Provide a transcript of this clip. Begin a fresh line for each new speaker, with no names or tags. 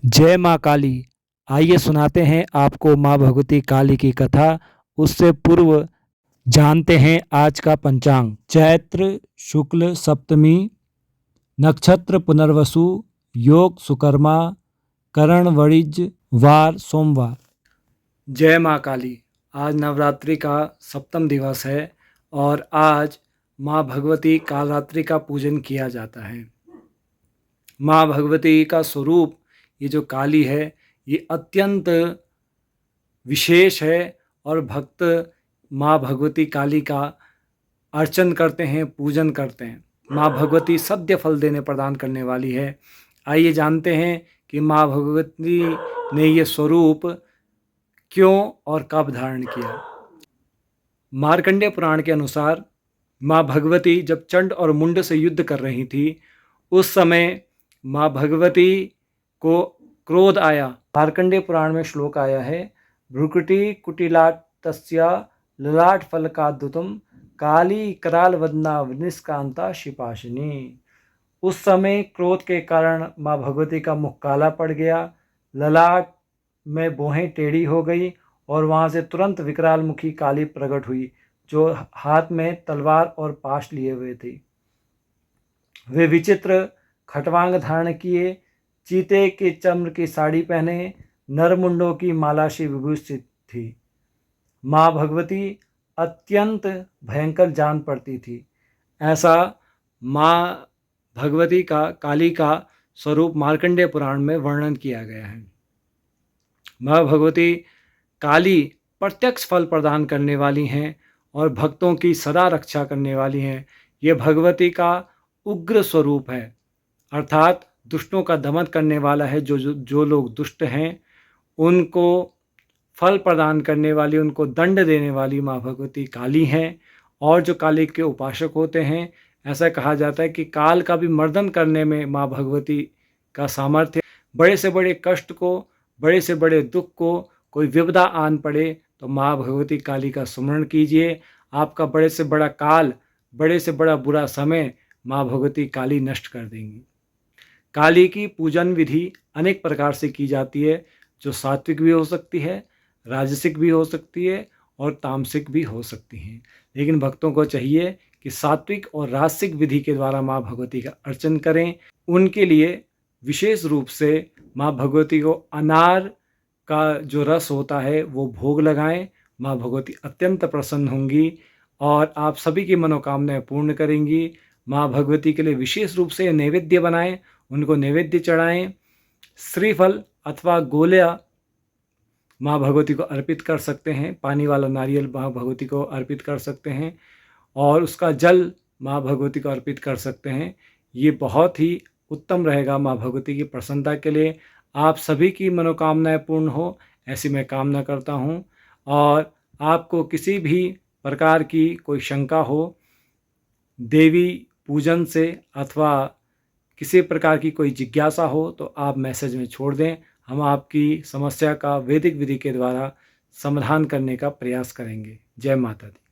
जय माँ काली। आइए सुनाते हैं आपको माँ भगवती काली की कथा। उससे पूर्व जानते हैं आज का पंचांग। चैत्र शुक्ल सप्तमी, नक्षत्र पुनर्वसु, योग सुकर्मा, करण वणिज, वार सोमवार। जय माँ काली। आज नवरात्रि का सप्तम दिवस है और आज माँ भगवती कालरात्रि का पूजन किया जाता है। माँ भगवती का स्वरूप ये जो काली है ये अत्यंत विशेष है और भक्त माँ भगवती काली का अर्चन करते हैं, पूजन करते हैं। माँ भगवती सद्य फल देने प्रदान करने वाली है। आइए जानते हैं कि माँ भगवती ने ये स्वरूप क्यों और कब धारण किया। मार्कंडेय पुराण के अनुसार माँ भगवती जब चंड और मुंड से युद्ध कर रही थी, उस समय माँ भगवती को क्रोध आया। मार्कंडेय पुराण में श्लोक आया है, भ्रुकुटी कुटिलाटस्य ललाट फलकाद्युतम काली कराल वदना निष्कांता शिपाशिनी। उस समय क्रोध के कारण माँ भगवती का मुख काला पड़ गया, ललाट में भौहें टेढ़ी हो गई और वहाँ से तुरंत विकराल मुखी काली प्रकट हुई, जो हाथ में तलवार और पाश लिए हुए थी। वे विचित्र खटवांग धारण किए, चीते के चम्र की साड़ी पहने, नरमुंडों की माला से विभूषित थी। माँ भगवती अत्यंत भयंकर जान पड़ती थी। ऐसा माँ भगवती का काली का स्वरूप मार्कंडेय पुराण में वर्णन किया गया है। माँ भगवती काली प्रत्यक्ष फल प्रदान करने वाली हैं और भक्तों की सदा रक्षा करने वाली हैं। ये भगवती का उग्र स्वरूप है, अर्थात दुष्टों का दमन करने वाला है। जो लोग दुष्ट हैं उनको फल प्रदान करने वाली, उनको दंड देने वाली माँ भगवती काली हैं। और जो काली के उपासक होते हैं, ऐसा कहा जाता है कि काल का भी मर्दन करने में माँ भगवती का सामर्थ्य। बड़े से बड़े कष्ट को, बड़े से बड़े दुख को, कोई विपदा आन पड़े तो माँ भगवती काली का स्मरण कीजिए। आपका बड़े से बड़ा काल, बड़े से बड़ा बुरा समय माँ भगवती काली नष्ट कर देंगी। काली की पूजन विधि अनेक प्रकार से की जाती है, जो सात्विक भी हो सकती है, राजसिक भी हो सकती है और तामसिक भी हो सकती हैं। लेकिन भक्तों को चाहिए कि सात्विक और राजसिक विधि के द्वारा माँ भगवती का अर्चन करें। उनके लिए विशेष रूप से माँ भगवती को अनार का जो रस होता है वो भोग लगाएं। माँ भगवती अत्यंत प्रसन्न होंगी और आप सभी की मनोकामनाएं पूर्ण करेंगी। माँ भगवती के लिए विशेष रूप से नैवेद्य बनाएं, उनको नैवेद्य चढ़ाएं। श्रीफल अथवा गोलिया माँ भगवती को अर्पित कर सकते हैं। पानी वाला नारियल माँ भगवती को अर्पित कर सकते हैं और उसका जल माँ भगवती को अर्पित कर सकते हैं। ये बहुत ही उत्तम रहेगा माँ भगवती की प्रसन्नता के लिए। आप सभी की मनोकामनाएं पूर्ण हो, ऐसी मैं कामना करता हूँ। और आपको किसी भी प्रकार की कोई शंका हो देवी पूजन से अथवा किसी प्रकार की कोई जिज्ञासा हो तो आप मैसेज में छोड़ दें। हम आपकी समस्या का वैदिक विधि के द्वारा समाधान करने का प्रयास करेंगे। जय माता दी।